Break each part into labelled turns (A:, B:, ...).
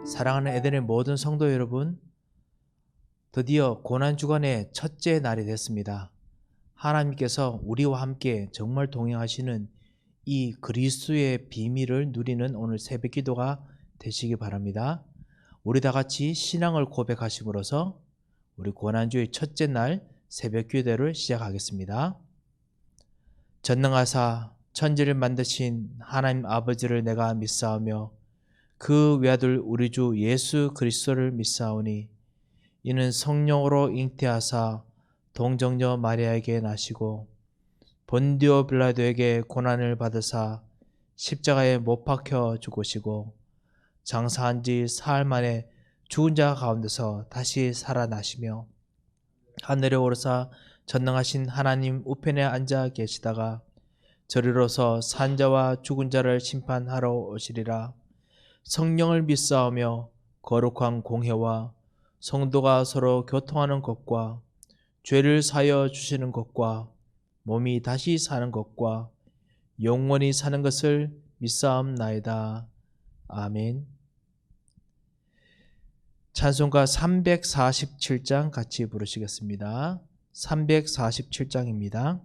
A: 사랑하는 에덴의 모든 성도 여러분, 드디어 고난주간의 첫째 날이 됐습니다. 하나님께서 우리와 함께 정말 동행하시는 이 그리스도의 비밀을 누리는 오늘 새벽 기도가 되시기 바랍니다. 우리 다 같이 신앙을 고백하심으로써 우리 고난주의 첫째 날 새벽 기도를 시작하겠습니다. 전능하사 천지를 만드신 하나님 아버지를 내가 믿사오며 그 외아들 우리 주 예수 그리스도를 믿사오니 이는 성령으로 잉태하사 동정녀 마리아에게 나시고 본디오 빌라도에게 고난을 받으사 십자가에 못 박혀 죽으시고 장사한 지 사흘 만에 죽은 자 가운데서 다시 살아나시며 하늘에 오르사 전능하신 하나님 우편에 앉아 계시다가 저리로서 산자와 죽은 자를 심판하러 오시리라. 성령을 믿사오며 거룩한 공회와 성도가 서로 교통하는 것과 죄를 사하여 주시는 것과 몸이 다시 사는 것과 영원히 사는 것을 믿사옵나이다. 아멘. 찬송가 347장 같이 부르시겠습니다. 347장입니다.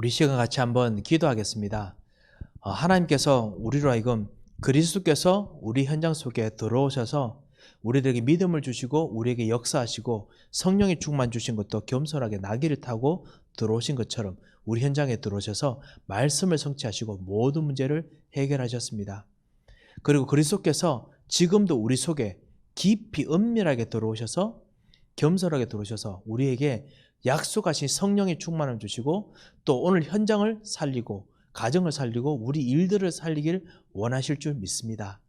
A: 우리 시간 같이 한번 기도하겠습니다. 하나님께서 우리로 하여금 그리스도께서 우리 현장 속에 들어오셔서 우리들에게 믿음을 주시고 우리에게 역사하시고 성령의 충만 주신 것도 겸손하게 나귀를 타고 들어오신 것처럼 우리 현장에 들어오셔서 말씀을 성취하시고 모든 문제를 해결하셨습니다. 그리고 그리스도께서 지금도 우리 속에 깊이 은밀하게 들어오셔서 겸손하게 들어오셔서 우리에게 약속하신 성령의 충만을 주시고 또 오늘 현장을 살리고 가정을 살리고 우리 일들을 살리길 원하실 줄 믿습니다.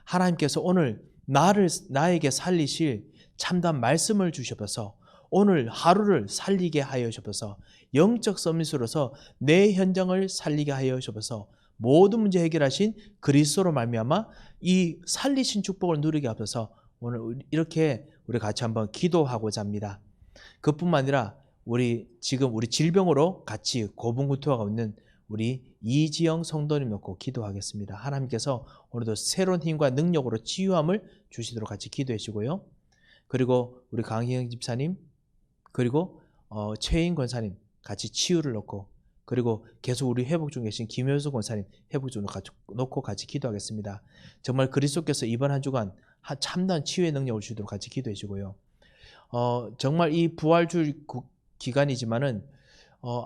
A: 하나님께서 오늘 나에게 살리실 참다운 말씀을 주셔서 오늘 하루를 살리게 하여 주셔서 영적 서밋으로서 내 현장을 살리게 하여 주셔서 모든 문제 해결하신 그리스도로 말미암아 이 살리신 축복을 누리게 하셔서 오늘 이렇게 우리 같이 한번 기도하고자 합니다. 그뿐만 아니라 우리 질병으로 같이 고분고통하고 있는 우리 이지영 성도님 놓고 기도하겠습니다. 하나님께서 오늘도 새로운 힘과 능력으로 치유함을 주시도록 같이 기도해 주시고요. 그리고 우리 강희영 집사님, 그리고 최인 권사님 같이 치유를 놓고, 그리고 계속 우리 회복 중에 계신 김효수 권사님 회복 중으로 놓고 같이 기도하겠습니다. 정말 그리스도께서 이번 한 주간 참다운 치유의 능력을 주시도록 같이 기도해 주시고요. 정말 이 부활주 기간이지만은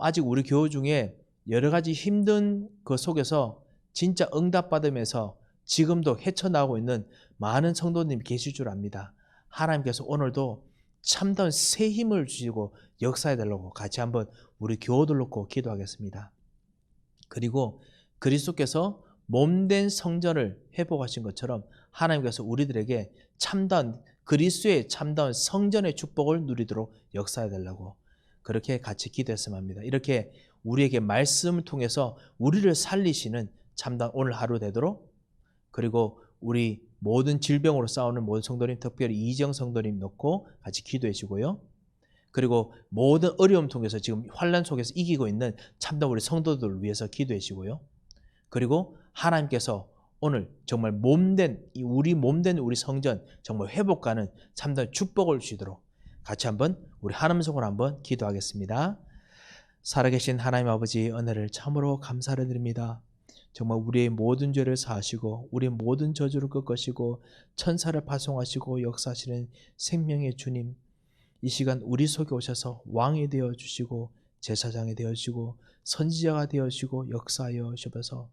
A: 아직 우리 교우 중에 여러 가지 힘든 그 속에서 진짜 응답받으면서 지금도 헤쳐나오고 있는 많은 성도님이 계실 줄 압니다. 하나님께서 오늘도 참다운 새 힘을 주시고 역사해 달라고 같이 한번 우리 교우들 놓고 기도하겠습니다. 그리고 그리스도께서 몸된 성전을 회복하신 것처럼 하나님께서 우리들에게 참다운 그리스도의 참다운 성전의 축복을 누리도록 역사해 달라고 그렇게 같이 기도했으면 합니다. 이렇게 우리에게 말씀을 통해서 우리를 살리시는 참다운 오늘 하루 되도록, 그리고 우리 모든 질병으로 싸우는 모든 성도님, 특별히 이지영 성도님 놓고 같이 기도해 주고요. 그리고 모든 어려움 통해서 지금 환난 속에서 이기고 있는 참다운 우리 성도들을 위해서 기도해 주고요. 그리고 하나님께서 오늘 정말 몸된 우리 성전 정말 회복가는 참다운 축복을 주시도록 같이 한번 우리 하나님 속으로 한번 기도하겠습니다. 살아계신 하나님 아버지, 은혜를 참으로 감사를 드립니다. 정말 우리의 모든 죄를 사하시고 우리의 모든 저주를 꺾으시고 천사를 파송하시고 역사하시는 생명의 주님, 이 시간 우리 속에 오셔서 왕이 되어주시고 제사장이 되어주시고 선지자가 되어주시고 역사하여 주셔서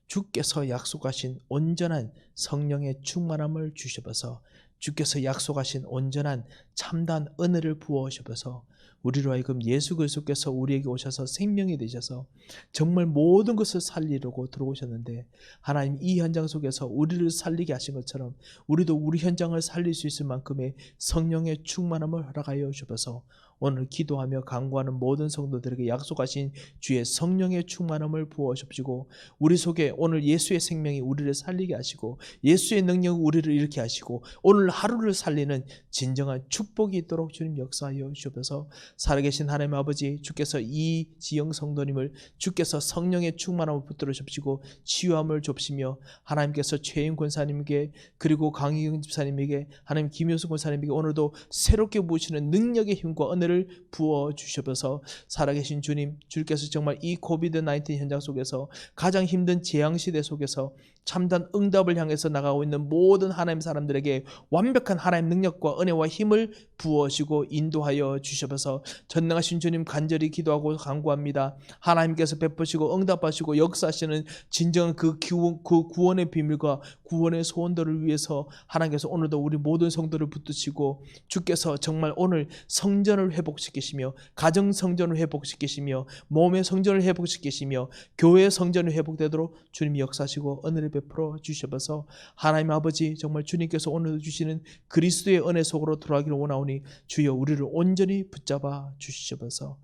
A: 주께서 약속하신 온전한 성령의 충만함을 주셔서 주께서 약속하신 온전한 참다운 은혜를 부어 주셔서 우리로 하여금 예수 그리스도께서 우리에게 오셔서 생명이 되셔서 정말 모든 것을 살리려고 들어오셨는데, 하나님 이 현장 속에서 우리를 살리게 하신 것처럼 우리도 우리 현장을 살릴 수 있을 만큼의 성령의 충만함을 허락하여 주셔서 오늘 기도하며 간구하는 모든 성도들에게 약속하신 주의 성령의 충만함을 부어 주시고 우리 속에 오늘 예수의 생명이 우리를 살리게 하시고 예수의 능력이 우리를 일으키게 하시고 오늘 하루를 살리는 진정한 축복이 있도록 주님 역사하여 주셔서 살아계신 하나님 아버지, 주께서 이지영 성도님을 주께서 성령의 충만함을 붙들어 주시고 치유함을 줍시며 하나님께서 최인 권사님에게 그리고 강희경 집사님에게 하나님 김효수 권사님에게 오늘도 새롭게 부으시는 능력의 힘과 은혜를 부어 주셔서 살아계신 주님, 주께서 정말 이 코비드-19 현장 속에서 가장 힘든 재앙시대 속에서 참된 응답을 향해서 나가고 있는 모든 하나님 사람들에게 완벽한 하나님 능력과 은혜와 힘을 부어주시고 인도하여 주셔서 전능하신 주님 간절히 기도하고 간구합니다. 하나님께서 베푸시고 응답하시고 역사하시는 진정한 그 구원의 비밀과 구원의 소원들을 위해서 하나님께서 오늘도 우리 모든 성도를 붙드시고 주께서 정말 오늘 성전을 회복시키시며 가정 성전을 회복시키시며 몸의 성전을 회복시키시며 교회 성전을 회복되도록 주님이 역사하시고 은혜를 베풀어 주셔서 하나님 아버지, 정말 주님께서 오늘 주시는 그리스도의 은혜 속으로 들어가기를 원하오니 주여 우리를 온전히 붙잡아 주시옵소서.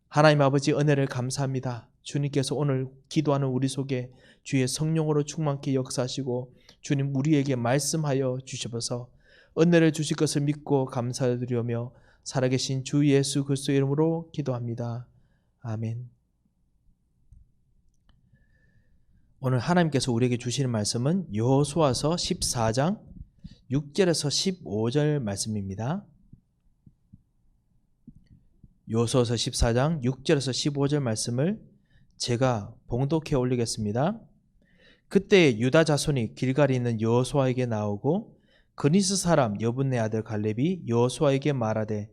A: 하나님 아버지, 은혜를 감사합니다. 주님께서 오늘 기도하는 우리 속에 주의 성령으로 충만케 역사하시고 주님 우리에게 말씀하여 주셔서 은혜를 주실 것을 믿고 감사드리며 살아계신 주 예수 그리스도의 이름으로 기도합니다. 아멘. 오늘 하나님께서 우리에게 주시는 말씀은 여호수아서 14장 6절에서 15절 말씀입니다. 여호수아서 14장 6절에서 15절 말씀을 제가 봉독해 올리겠습니다. 그때 유다 자손이 길갈에 있는 여호수아에게 나오고 그니스 사람 여분네 아들 갈렙이 여호수아에게 말하되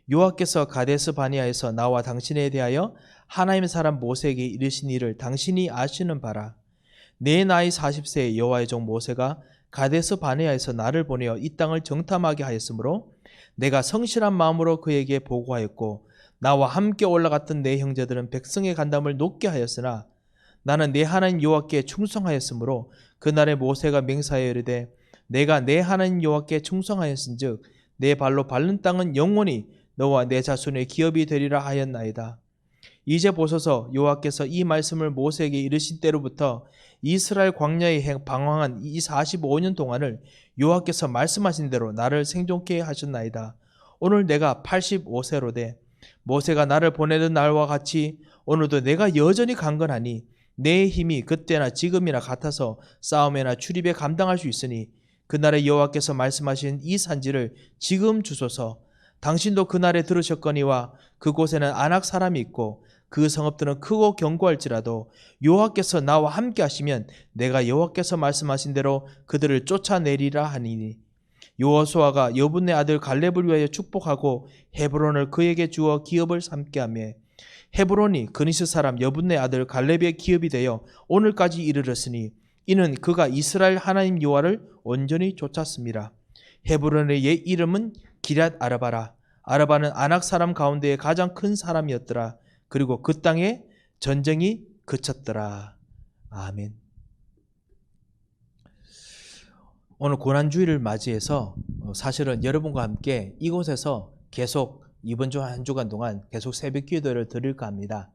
A: 여호와께서 가데스 바네아에서 나와 당신에 대하여 하나님의 사람 모세에게 이르신 일을 당신이 아시는 바라. 내 나이 40세의 여호와의 종 모세가 가데스 바네아에서 나를 보내어 이 땅을 정탐하게 하였으므로 내가 성실한 마음으로 그에게 보고하였고 나와 함께 올라갔던 내 형제들은 백성의 간담을 높게 하였으나 나는 내 하나님 여호와께 충성하였으므로 그날에 모세가 맹세하여 이르되 내가 내 하나님 여호와께 충성하였은즉 내 발로 밟는 땅은 영원히 너와 내 자손의 기업이 되리라 하였나이다. 이제 보소서, 여호와께서 이 말씀을 모세에게 이르신 때로부터 이스라엘 광야에 방황한 이 45년 동안을 여호와께서 말씀하신 대로 나를 생존케 하셨나이다. 오늘 내가 85세로 돼 모세가 나를 보내던 날과 같이 오늘도 내가 여전히 강건하니 내 힘이 그때나 지금이나 같아서 싸움에나 출입에 감당할 수 있으니 그날에 여호와께서 말씀하신 이 산지를 지금 주소서. 당신도 그날에 들으셨거니와 그곳에는 아낙 사람이 있고 그 성읍들은 크고 견고할지라도 여호와께서 나와 함께 하시면 내가 여호와께서 말씀하신 대로 그들을 쫓아내리라 하니니 여호수아가 여분네 아들 갈렙을 위하여 축복하고 헤브론을 그에게 주어 기업을 삼게 하며 헤브론이 그니스 사람 여분네 아들 갈렙의 기업이 되어 오늘까지 이르렀으니 이는 그가 이스라엘 하나님 여호와를 온전히 쫓았습니다. 헤브론의 옛 이름은 기럇 아르바라. 아르바는 아낙 사람 가운데의 가장 큰 사람이었더라. 그리고 그 땅에 전쟁이 그쳤더라. 아멘. 오늘 고난주일을 맞이해서 사실은 여러분과 함께 이곳에서 계속 이번 주 한 주간 동안 계속 새벽 기도를 드릴까 합니다.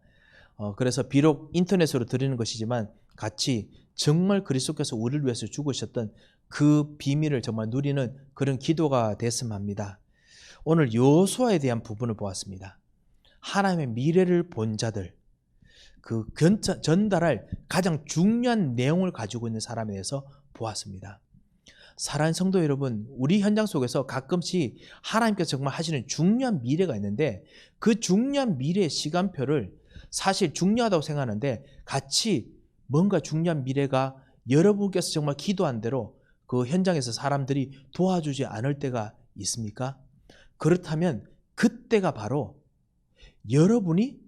A: 그래서 비록 인터넷으로 드리는 것이지만 같이 정말 그리스도께서 우리를 위해서 죽으셨던 그 비밀을 정말 누리는 그런 기도가 됐으면 합니다. 오늘 여호수아에 대한 부분을 보았습니다. 하나님의 미래를 본 자들, 그 전달할 가장 중요한 내용을 가지고 있는 사람에 대해서 보았습니다. 사랑하는 성도 여러분, 우리 현장 속에서 가끔씩 하나님께서 정말 하시는 중요한 미래가 있는데 그 중요한 미래의 시간표를 사실 중요하다고 생각하는데 같이 뭔가 중요한 미래가 여러분께서 정말 기도한 대로 그 현장에서 사람들이 도와주지 않을 때가 있습니까? 그렇다면 그때가 바로 여러분이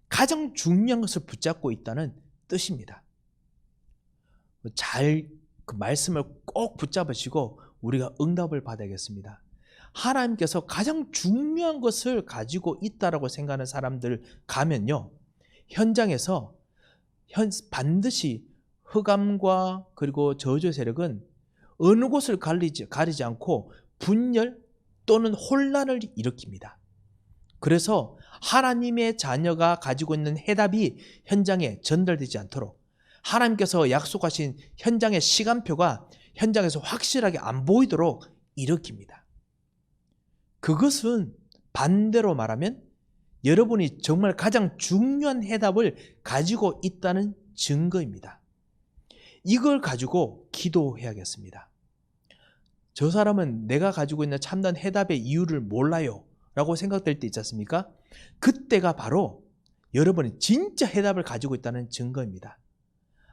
A: 가장 중요한 것을 붙잡고 있다는 뜻입니다. 잘 그 말씀을 꼭 붙잡으시고 우리가 응답을 받아야겠습니다. 하나님께서 가장 중요한 것을 가지고 있다라고 생각하는 사람들 가면요, 현장에서 반드시 흑암과 그리고 저주의 세력은 어느 곳을 가리지 않고 분열 또는 혼란을 일으킵니다. 그래서 하나님의 자녀가 가지고 있는 해답이 현장에 전달되지 않도록 하나님께서 약속하신 현장의 시간표가 현장에서 확실하게 안 보이도록 일으킵니다. 그것은 반대로 말하면 여러분이 정말 가장 중요한 해답을 가지고 있다는 증거입니다. 이걸 가지고 기도해야겠습니다. 저 사람은 내가 가지고 있는 참된 해답의 이유를 몰라요 라고 생각될 때 있지 않습니까? 그때가 바로 여러분이 진짜 해답을 가지고 있다는 증거입니다.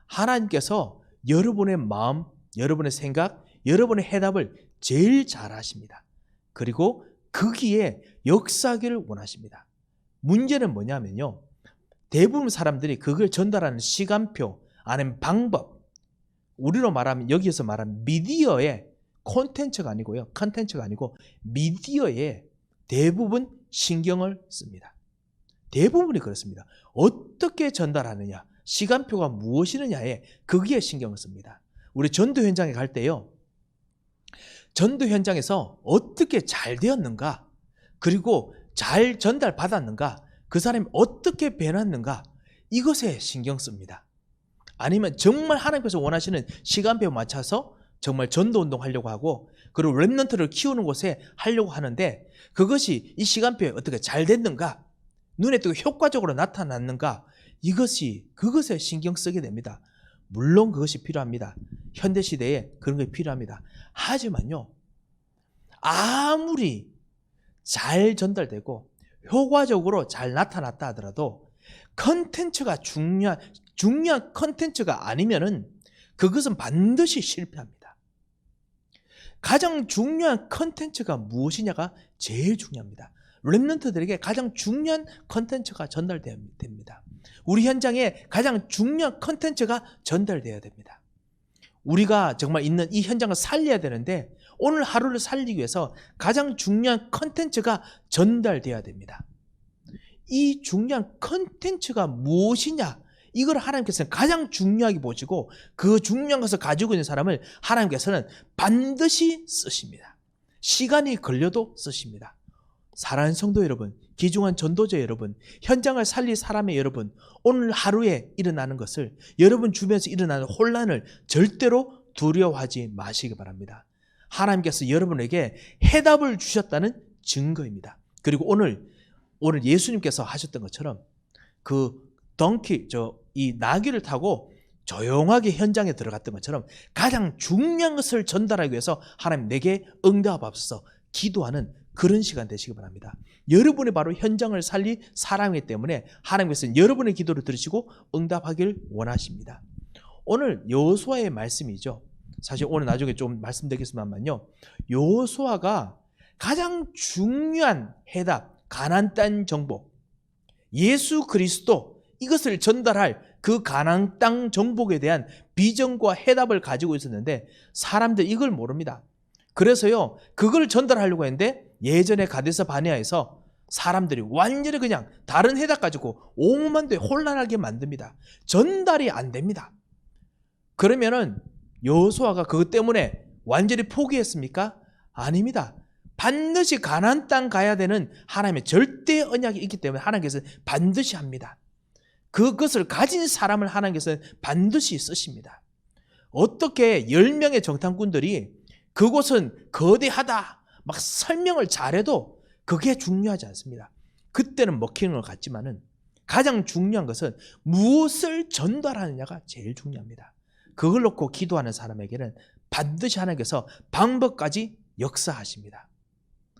A: 하나님께서 여러분의 마음, 여러분의 생각, 여러분의 해답을 제일 잘 아십니다. 그리고 거기에 역사하기를 원하십니다. 문제는 뭐냐면요, 대부분 사람들이 그걸 전달하는 시간표 아니면 방법, 우리로 말하면 여기에서 말하는 미디어의 컨텐츠가 아니고 미디어에 대부분 신경을 씁니다. 대부분이 그렇습니다. 어떻게 전달하느냐, 시간표가 무엇이느냐에 거기에 신경을 씁니다. 우리 전도 현장에 갈 때요, 전도 현장에서 어떻게 잘 되었는가, 그리고 잘 전달받았는가, 그 사람이 어떻게 변했는가, 이것에 신경 씁니다. 아니면 정말 하나님께서 원하시는 시간표에 맞춰서 정말 전도운동 하려고 하고 그리고 렘넌트를 키우는 곳에 하려고 하는데 그것이 이 시간표에 어떻게 잘 됐는가, 눈에 띄고 효과적으로 나타났는가, 그것에 신경 쓰게 됩니다. 물론 그것이 필요합니다. 현대시대에 그런 게 필요합니다. 하지만요, 아무리 잘 전달되고 효과적으로 잘 나타났다 하더라도 컨텐츠가 중요한 컨텐츠가 아니면은 그것은 반드시 실패합니다. 가장 중요한 컨텐츠가 무엇이냐가 제일 중요합니다. 렘넌트들에게 가장 중요한 컨텐츠가 전달됩니다. 우리 현장에 가장 중요한 컨텐츠가 전달되어야 됩니다. 우리가 정말 있는 이 현장을 살려야 되는데 오늘 하루를 살리기 위해서 가장 중요한 컨텐츠가 전달되어야 됩니다. 이 중요한 컨텐츠가 무엇이냐, 이걸 하나님께서는 가장 중요하게 보시고 그 중요한 것을 가지고 있는 사람을 하나님께서는 반드시 쓰십니다. 시간이 걸려도 쓰십니다. 사랑하는 성도 여러분, 귀중한 전도자 여러분, 현장을 살릴 사람의 여러분, 오늘 하루에 일어나는 것을, 여러분 주변에서 일어나는 혼란을 절대로 두려워하지 마시기 바랍니다. 하나님께서 여러분에게 해답을 주셨다는 증거입니다. 그리고 오늘 예수님께서 하셨던 것처럼 이 나귀를 타고 조용하게 현장에 들어갔던 것처럼 가장 중요한 것을 전달하기 위해서 하나님 내게 응답하옵소서 기도하는 그런 시간 되시기 바랍니다. 여러분이 바로 현장을 살릴 사람이기 때문에 하나님께서는 여러분의 기도를 들으시고 응답하길 원하십니다. 오늘 여호수아의 말씀이죠. 사실 오늘 나중에 좀 말씀드리겠습니다만요. 여호수아가 가장 중요한 해답, 가나안 땅 정복, 예수 그리스도 이것을 전달할 그 가나안 땅 정복에 대한 비전과 해답을 가지고 있었는데 사람들 이걸 모릅니다. 그래서요, 그걸 전달하려고 했는데 예전에 가데스 바네아에서 사람들이 완전히 그냥 다른 해답 가지고 오만도에 혼란하게 만듭니다. 전달이 안 됩니다. 그러면은 여호수아가 그것 때문에 완전히 포기했습니까? 아닙니다. 반드시 가나안 땅 가야 되는 하나님의 절대 언약이 있기 때문에 하나님께서 반드시 합니다. 그것을 가진 사람을 하나님께서 반드시 쓰십니다. 어떻게 10명의 정탐꾼들이 그곳은 거대하다 막 설명을 잘해도 그게 중요하지 않습니다. 그때는 먹히는 것 같지만은 가장 중요한 것은 무엇을 전달하느냐가 제일 중요합니다. 그걸 놓고 기도하는 사람에게는 반드시 하나님께서 방법까지 역사하십니다.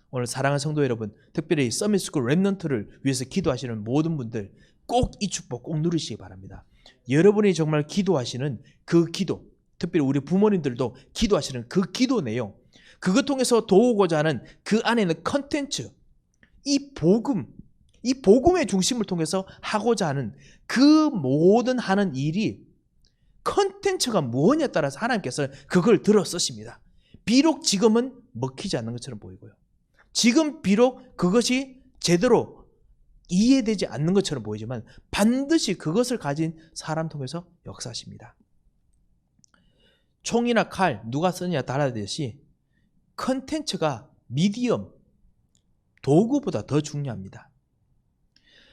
A: 오늘 사랑하는 성도 여러분, 특별히 서밋스쿨 렘넌트를 위해서 기도하시는 모든 분들 꼭 이 축복 꼭 누리시기 바랍니다. 여러분이 정말 기도하시는 그 기도, 특별히 우리 부모님들도 기도하시는 그 기도 내용, 그것 통해서 도우고자 하는 그 안에 있는 컨텐츠, 이 복음의 중심을 통해서 하고자 하는 그 모든 하는 일이 컨텐츠가 무엇냐에 따라서 하나님께서 그걸 들어 쓰십니다. 비록 지금은 먹히지 않는 것처럼 보이고요. 지금 비록 그것이 제대로 이해되지 않는 것처럼 보이지만 반드시 그것을 가진 사람 통해서 역사하십니다. 총이나 칼 누가 쓰느냐 다르듯이 컨텐츠가 미디엄, 도구보다 더 중요합니다.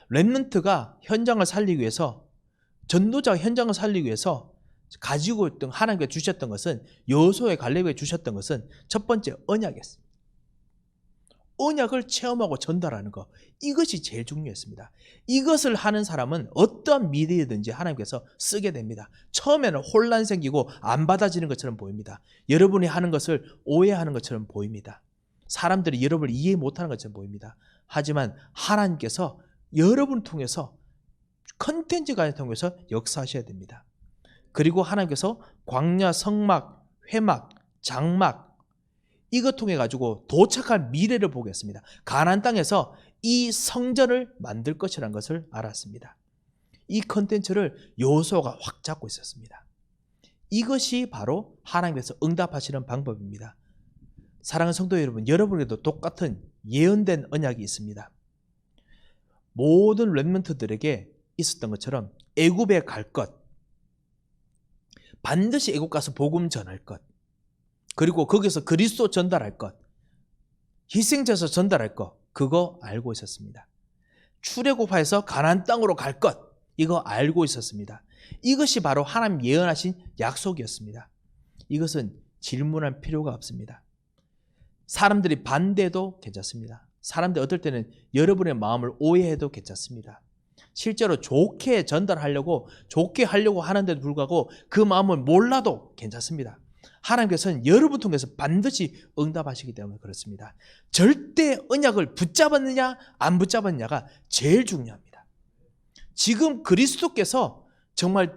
A: 렘넌트가 현장을 살리기 위해서, 전도자가 현장을 살리기 위해서 가지고 있던 하나님께 주셨던 것은, 여호수아의 갈렙에 주셨던 것은 첫 번째 언약이었습니다. 언약을 체험하고 전달하는 것, 이것이 제일 중요했습니다. 이것을 하는 사람은 어떠한 미디어든지 하나님께서 쓰게 됩니다. 처음에는 혼란 생기고 안 받아지는 것처럼 보입니다. 여러분이 하는 것을 오해하는 것처럼 보입니다. 사람들이 여러분을 이해 못하는 것처럼 보입니다. 하지만 하나님께서 여러분을 통해서 컨텐츠가 통해서 역사하셔야 됩니다. 그리고 하나님께서 광야, 성막, 회막, 장막 이것 통해 가지고 도착할 미래를 보겠습니다. 가나안 땅에서 이 성전을 만들 것이라는 것을 알았습니다. 이 컨텐츠를 여호수아가 확 잡고 있었습니다. 이것이 바로 하나님께서 응답하시는 방법입니다. 사랑하는 성도 여러분, 여러분에게도 똑같은 예언된 언약이 있습니다. 모든 렘넌트들에게 있었던 것처럼 애굽에 갈 것, 반드시 애굽 가서 복음 전할 것, 그리고 거기서 그리스도 전달할 것, 희생제서 전달할 것, 그거 알고 있었습니다. 출애굽해서 가나안 땅으로 갈 것, 이거 알고 있었습니다. 이것이 바로 하나님 예언하신 약속이었습니다. 이것은 질문할 필요가 없습니다. 사람들이 반대해도 괜찮습니다. 사람들이 어떨 때는 여러분의 마음을 오해해도 괜찮습니다. 실제로 좋게 전달하려고, 좋게 하려고 하는데도 불구하고 그 마음을 몰라도 괜찮습니다. 하나님께서는 여러분 통해서 반드시 응답하시기 때문에 그렇습니다. 절대 언약을 붙잡았느냐 안 붙잡았느냐가 제일 중요합니다. 지금 그리스도께서 정말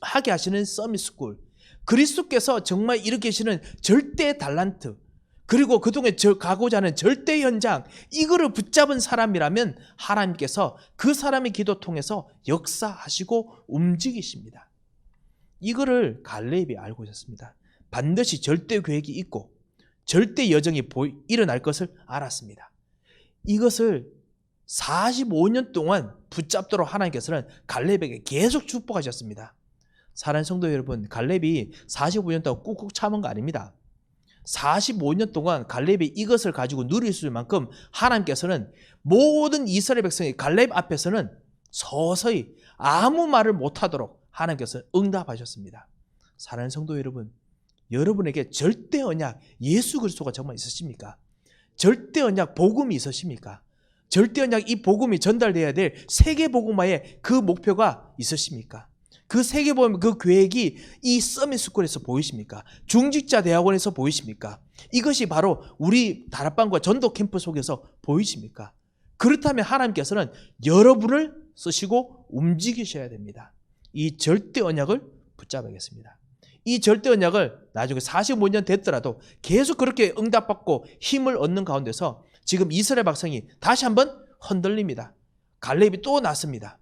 A: 하게 하시는 서밋스쿨, 그리스도께서 정말 일으키시는 절대 달란트, 그리고 그동안 가고자 하는 절대 현장, 이거를 붙잡은 사람이라면 하나님께서 그 사람의 기도 통해서 역사하시고 움직이십니다. 이거를 갈렙이 알고 있었습니다. 반드시 절대 계획이 있고 절대 여정이 일어날 것을 알았습니다. 이것을 45년 동안 붙잡도록 하나님께서는 갈렙에게 계속 축복하셨습니다. 사랑하는 성도 여러분, 갈렙이 45년 동안 꾹꾹 참은 거 아닙니다. 45년 동안 갈렙이 이것을 가지고 누릴 수 있을 만큼 하나님께서는 모든 이스라엘 백성이 갈렙 앞에서는 서서히 아무 말을 못하도록 하나님께서 응답하셨습니다. 사랑하는 성도 여러분, 여러분에게 절대 언약 예수 그리스도가 정말 있으십니까? 절대 언약 복음이 있으십니까? 절대 언약 이 복음이 전달돼야 될 세계 복음화의 그 목표가 있으십니까? 그 세계 복음 그 계획이 이 서밋 스쿨에서 보이십니까? 중직자 대학원에서 보이십니까? 이것이 바로 우리 다락방과 전도 캠프 속에서 보이십니까? 그렇다면 하나님께서는 여러분을 쓰시고 움직이셔야 됩니다. 이 절대 언약을 붙잡아야겠습니다. 이 절대 언약을 나중에 45년 됐더라도 계속 그렇게 응답받고 힘을 얻는 가운데서 지금 이스라엘 백성이 다시 한번 흔들립니다. 갈렙이 또 났습니다.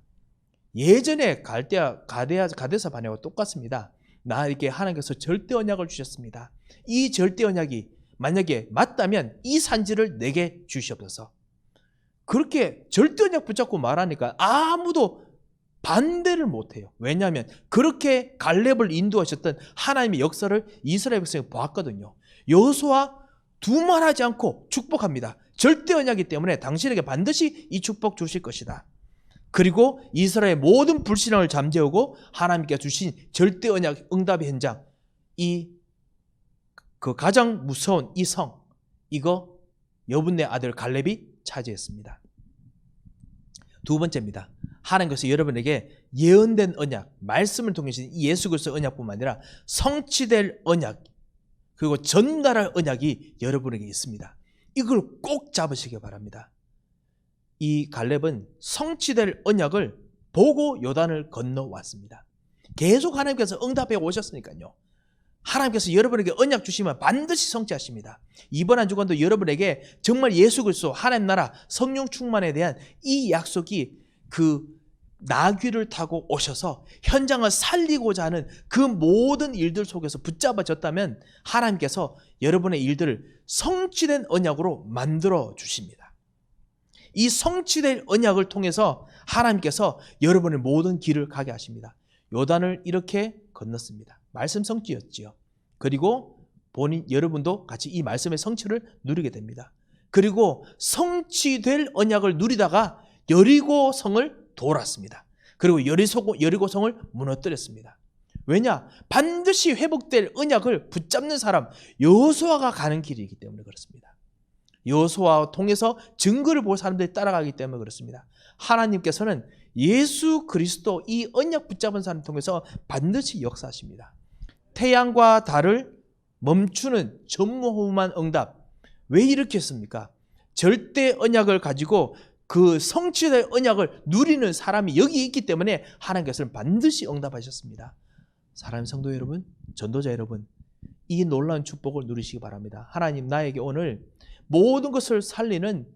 A: 예전에 가데사 반야와 똑같습니다. 나에게 하나님께서 절대 언약을 주셨습니다. 이 절대 언약이 만약에 맞다면 이 산지를 내게 주시옵소서. 그렇게 절대 언약 붙잡고 말하니까 아무도 반대를 못해요. 왜냐하면 그렇게 갈렙을 인도하셨던 하나님의 역사를 이스라엘 백성이 보았거든요. 여호수아 두말하지 않고 축복합니다. 절대 언약이기 때문에 당신에게 반드시 이 축복 주실 것이다. 그리고 이스라엘의 모든 불신앙을 잠재우고 하나님께 주신 절대 언약 응답의 현장, 그 가장 무서운 이 성, 이거 여분네 아들 갈렙이 차지했습니다. 두 번째입니다. 하나님께서 여러분에게 예언된 언약, 말씀을 통해 주신 예수 그리스도 언약뿐만 아니라 성취될 언약, 그리고 전달할 언약이 여러분에게 있습니다. 이걸 꼭 잡으시기 바랍니다. 이 갈렙은 성취될 언약을 보고 요단을 건너왔습니다. 계속 하나님께서 응답해 오셨으니까요. 하나님께서 여러분에게 언약 주시면 반드시 성취하십니다. 이번 한 주간도 여러분에게 정말 예수 그리스도 하나님 나라 성령 충만에 대한 이 약속이 그 나귀를 타고 오셔서 현장을 살리고자 하는 그 모든 일들 속에서 붙잡아졌다면 하나님께서 여러분의 일들을 성취된 언약으로 만들어 주십니다. 이 성취된 언약을 통해서 하나님께서 여러분의 모든 길을 가게 하십니다. 요단을 이렇게 건넜습니다. 말씀 성취였지요. 그리고 여러분도 같이 이 말씀의 성취를 누리게 됩니다. 그리고 성취될 언약을 누리다가 여리고성을 돌았습니다. 그리고 여리고성을 무너뜨렸습니다. 왜냐? 반드시 회복될 언약을 붙잡는 사람 여호수아가 가는 길이기 때문에 그렇습니다. 여호수아와 통해서 증거를 볼 사람들이 따라가기 때문에 그렇습니다. 하나님께서는 예수 그리스도 이 언약 붙잡은 사람 통해서 반드시 역사하십니다. 태양과 달을 멈추는 전무후무한 응답. 왜 이렇게 했습니까? 절대 언약을 가지고 그 성취될 언약을 누리는 사람이 여기 있기 때문에 하나님께서는 반드시 응답하셨습니다. 사랑하는 성도 여러분, 전도자 여러분, 이 놀라운 축복을 누리시기 바랍니다. 하나님, 나에게 오늘 모든 것을 살리는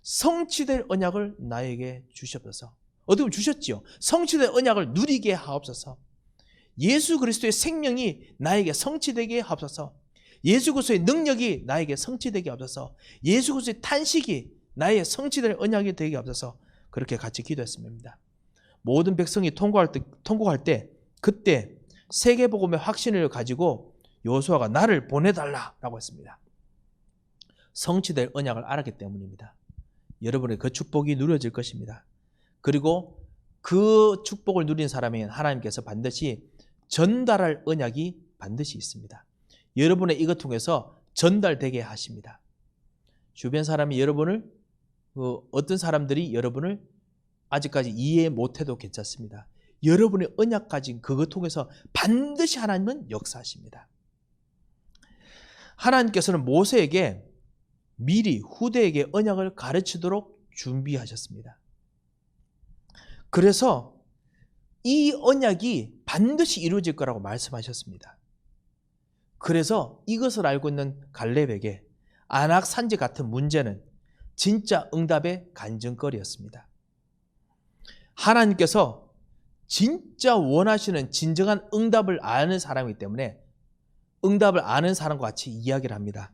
A: 성취될 언약을 나에게 주시옵소서. 어떻게 보면 주셨지요. 성취될 언약을 누리게 하옵소서. 예수 그리스도의 생명이 나에게 성취되게 하옵소서. 예수 그리스도의 능력이 나에게 성취되게 하옵소서. 예수 그리스도의 탄식이 나의 성취될 언약이 되게 하옵소서. 그렇게 같이 기도했습니다. 모든 백성이 통곡할 때 그때 세계복음의 확신을 가지고 여호수아가 나를 보내달라라고 했습니다. 성취될 언약을 알았기 때문입니다. 여러분의 그 축복이 누려질 것입니다. 그리고 그 축복을 누린 사람에게는 하나님께서 반드시 전달할 언약이 반드시 있습니다. 여러분의 이것 통해서 전달되게 하십니다. 주변 사람이 여러분을 어떤 사람들이 여러분을 아직까지 이해 못해도 괜찮습니다. 여러분의 언약 가진 그것 통해서 반드시 하나님은 역사하십니다. 하나님께서는 모세에게 미리 후대에게 언약을 가르치도록 준비하셨습니다. 그래서 이 언약이 반드시 이루어질 거라고 말씀하셨습니다. 그래서 이것을 알고 있는 갈렙에게 아낙 산지 같은 문제는 진짜 응답의 간증거리였습니다. 하나님께서 진짜 원하시는 진정한 응답을 아는 사람이기 때문에 응답을 아는 사람과 같이 이야기를 합니다.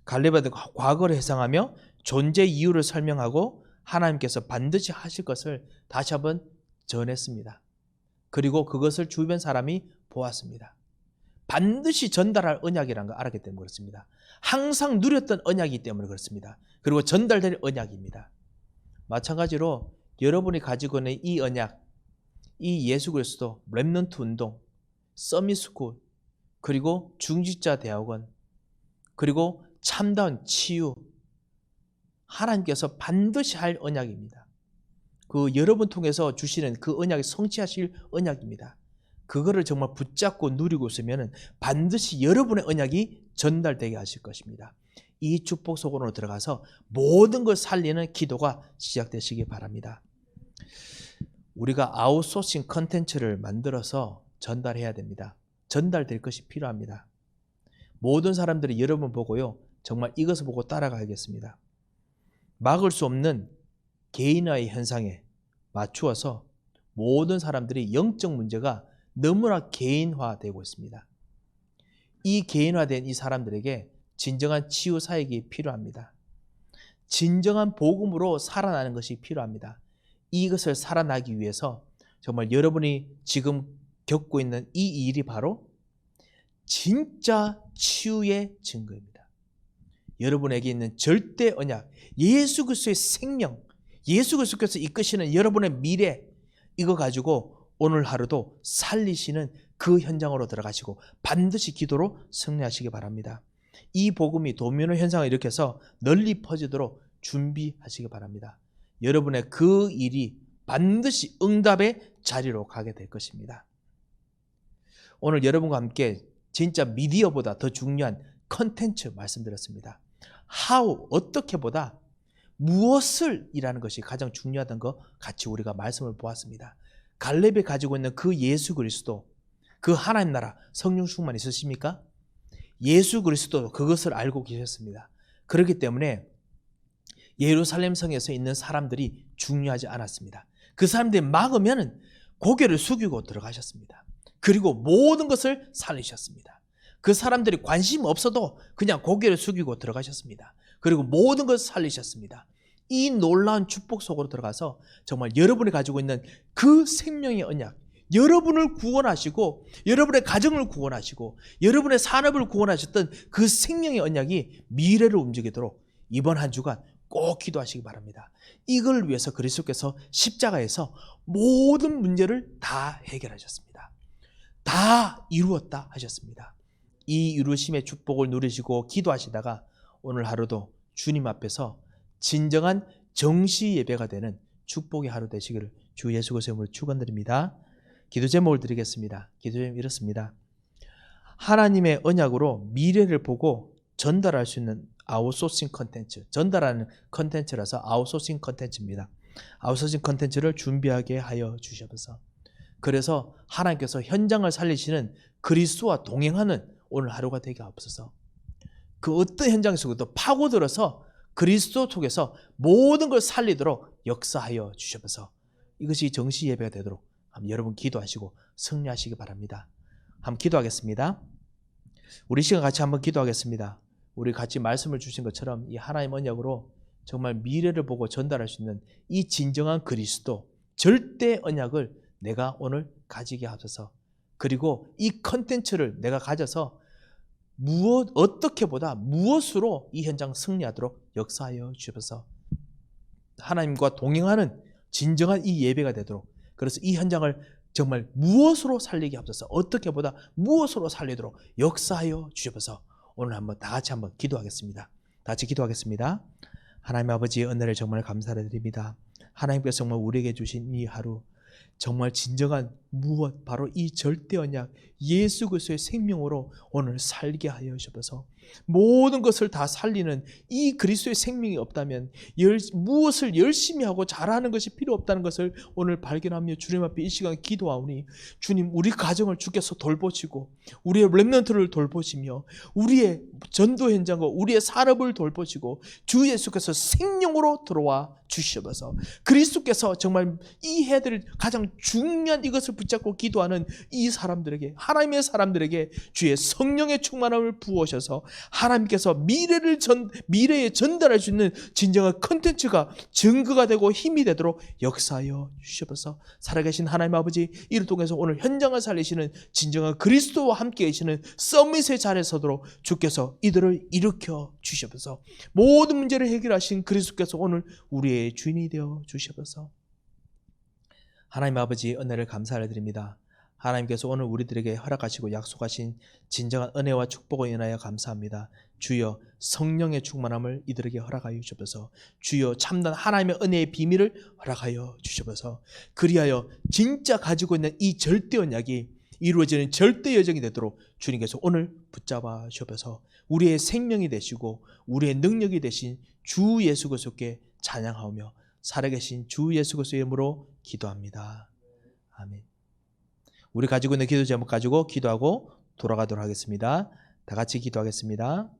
A: 갈렙의 과거를 회상하며 존재 이유를 설명하고 하나님께서 반드시 하실 것을 다시 한번 전했습니다. 그리고 그것을 주변 사람이 보았습니다. 반드시 전달할 언약이라는 걸 알았기 때문에 그렇습니다. 항상 누렸던 언약이기 때문에 그렇습니다. 그리고 전달될 언약입니다. 마찬가지로 여러분이 가지고 있는 이 언약, 이 예수 그리스도 렘넌트 운동, 서밋스쿨, 그리고 중직자 대학원, 그리고 참다운 치유, 하나님께서 반드시 할 언약입니다. 그 여러분 통해서 주시는 그 언약이 성취하실 언약입니다. 그거를 정말 붙잡고 누리고 있으면 반드시 여러분의 언약이 전달되게 하실 것입니다. 이 축복 속으로 들어가서 모든 걸 살리는 기도가 시작되시기 바랍니다. 우리가 아웃소싱 컨텐츠를 만들어서 전달해야 됩니다. 전달될 것이 필요합니다. 모든 사람들이 여러분 보고요, 정말 이것을 보고 따라가야겠습니다. 막을 수 없는 개인화의 현상에 맞추어서 모든 사람들이 영적 문제가 너무나 개인화되고 있습니다. 이 개인화된 이 사람들에게 진정한 치유 사역이 필요합니다. 진정한 복음으로 살아나는 것이 필요합니다. 이것을 살아나기 위해서 정말 여러분이 지금 겪고 있는 이 일이 바로 진짜 치유의 증거입니다. 여러분에게 있는 절대 언약, 예수 그리스도의 생명, 예수 그리스도께서 이끄시는 여러분의 미래, 이거 가지고 오늘 하루도 살리시는 그 현장으로 들어가시고 반드시 기도로 승리하시기 바랍니다. 이 복음이 도미노 현상을 일으켜서 널리 퍼지도록 준비하시기 바랍니다. 여러분의 그 일이 반드시 응답의 자리로 가게 될 것입니다. 오늘 여러분과 함께 진짜 미디어보다 더 중요한 컨텐츠 말씀드렸습니다. how, 어떻게보다 무엇을 이라는 것이 가장 중요하다는 거 같이 우리가 말씀을 보았습니다. 갈렙이 가지고 있는 그 예수 그리스도, 그 하나님 나라 성령 충만 있으십니까? 예수 그리스도 그것을 알고 계셨습니다. 그렇기 때문에 예루살렘 성에서 있는 사람들이 중요하지 않았습니다. 그 사람들이 막으면 고개를 숙이고 들어가셨습니다. 그리고 모든 것을 살리셨습니다. 그 사람들이 관심 없어도 그냥 고개를 숙이고 들어가셨습니다. 그리고 모든 것을 살리셨습니다. 이 놀라운 축복 속으로 들어가서 정말 여러분이 가지고 있는 그 생명의 언약, 여러분을 구원하시고 여러분의 가정을 구원하시고 여러분의 산업을 구원하셨던 그 생명의 언약이 미래를 움직이도록 이번 한 주간 꼭 기도하시기 바랍니다. 이걸 위해서 그리스도께서 십자가에서 모든 문제를 다 해결하셨습니다. 다 이루었다 하셨습니다. 이 이루심의 축복을 누리시고 기도하시다가 오늘 하루도 주님 앞에서 진정한 정시 예배가 되는 축복의 하루 되시기를 주 예수 그리스도의 이름으로 축원드립니다. 기도 제목을 드리겠습니다. 기도 제목이 이렇습니다. 하나님의 언약으로 미래를 보고 전달할 수 있는 아웃소싱 컨텐츠, 전달하는 컨텐츠라서 아웃소싱 컨텐츠입니다. 아웃소싱 컨텐츠를 준비하게 하여 주셔서, 그래서 하나님께서 현장을 살리시는 그리스도와 동행하는 오늘 하루가 되게 하옵소서. 그 어떤 현장 속에도 파고들어서 그리스도 속에서 모든 걸 살리도록 역사하여 주셔서 이것이 정시 예배가 되도록 여러분 기도하시고 승리하시기 바랍니다. 한번 기도하겠습니다. 우리 시간 같이 한번 기도하겠습니다. 우리 같이 말씀을 주신 것처럼 이 하나님 언약으로 정말 미래를 보고 전달할 수 있는 이 진정한 그리스도 절대 언약을 내가 오늘 가지게 하소서. 그리고 이 컨텐츠를 내가 가져서 어떻게보다 무엇으로 이 현장 승리하도록 역사하여 주셔서 하나님과 동행하는 진정한 이 예배가 되도록, 그래서 이 현장을 정말 무엇으로 살리게 하옵소서. 어떻게보다 무엇으로 살리도록 역사하여 주셔서 오늘 한번 다 같이 한번 기도하겠습니다. 다 같이 기도하겠습니다. 하나님 아버지의 은혜를 정말 감사드립니다. 하나님께서 정말 우리에게 주신 이 하루 정말 진정한 무엇, 바로 이 절대 언약 예수 그리스도의 생명으로 오늘 살게 하여 주셔서 모든 것을 다 살리는 이 그리스도의 생명이 없다면 무엇을 열심히 하고 잘하는 것이 필요 없다는 것을 오늘 발견하며 주님 앞에 이 시간 기도하오니, 주님 우리 가정을 주께서 돌보시고 우리의 렘넌트를 돌보시며 우리의 전도 현장과 우리의 산업을 돌보시고 주 예수께서 생명으로 들어와 주셔서 그리스도께서 정말 이 해들을 가장 중요한 이것을 붙잡고 기도하는 이 사람들에게, 하나님의 사람들에게 주의 성령의 충만함을 부어셔서 하나님께서 미래에 전달할 수 있는 진정한 컨텐츠가 증거가 되고 힘이 되도록 역사하여 주셔서 살아계신 하나님 아버지, 이를 통해서 오늘 현장을 살리시는 진정한 그리스도와 함께 계시는 서밋의 자리에 서도록 주께서 이들을 일으켜 주셔서 모든 문제를 해결하신 그리스도께서 오늘 우리의 주인이 되어 주셔서 하나님 아버지 은혜를 감사를 드립니다. 하나님께서 오늘 우리들에게 허락하시고 약속하신 진정한 은혜와 축복을 인하여 감사합니다. 주여 성령의 충만함을 이들에게 허락하여 주셔서 주여 참된 하나님의 은혜의 비밀을 허락하여 주셔서 그리하여 진짜 가지고 있는 이 절대 언약이 이루어지는 절대 여정이 되도록 주님께서 오늘 붙잡아 주셔서 우리의 생명이 되시고 우리의 능력이 되신 주 예수 그리스도께 찬양하며 살아계신 주 예수 그리스도의 이름으로 기도합니다. 아멘. 우리 가지고 있는 기도 제목 가지고 기도하고 돌아가도록 하겠습니다. 다 같이 기도하겠습니다.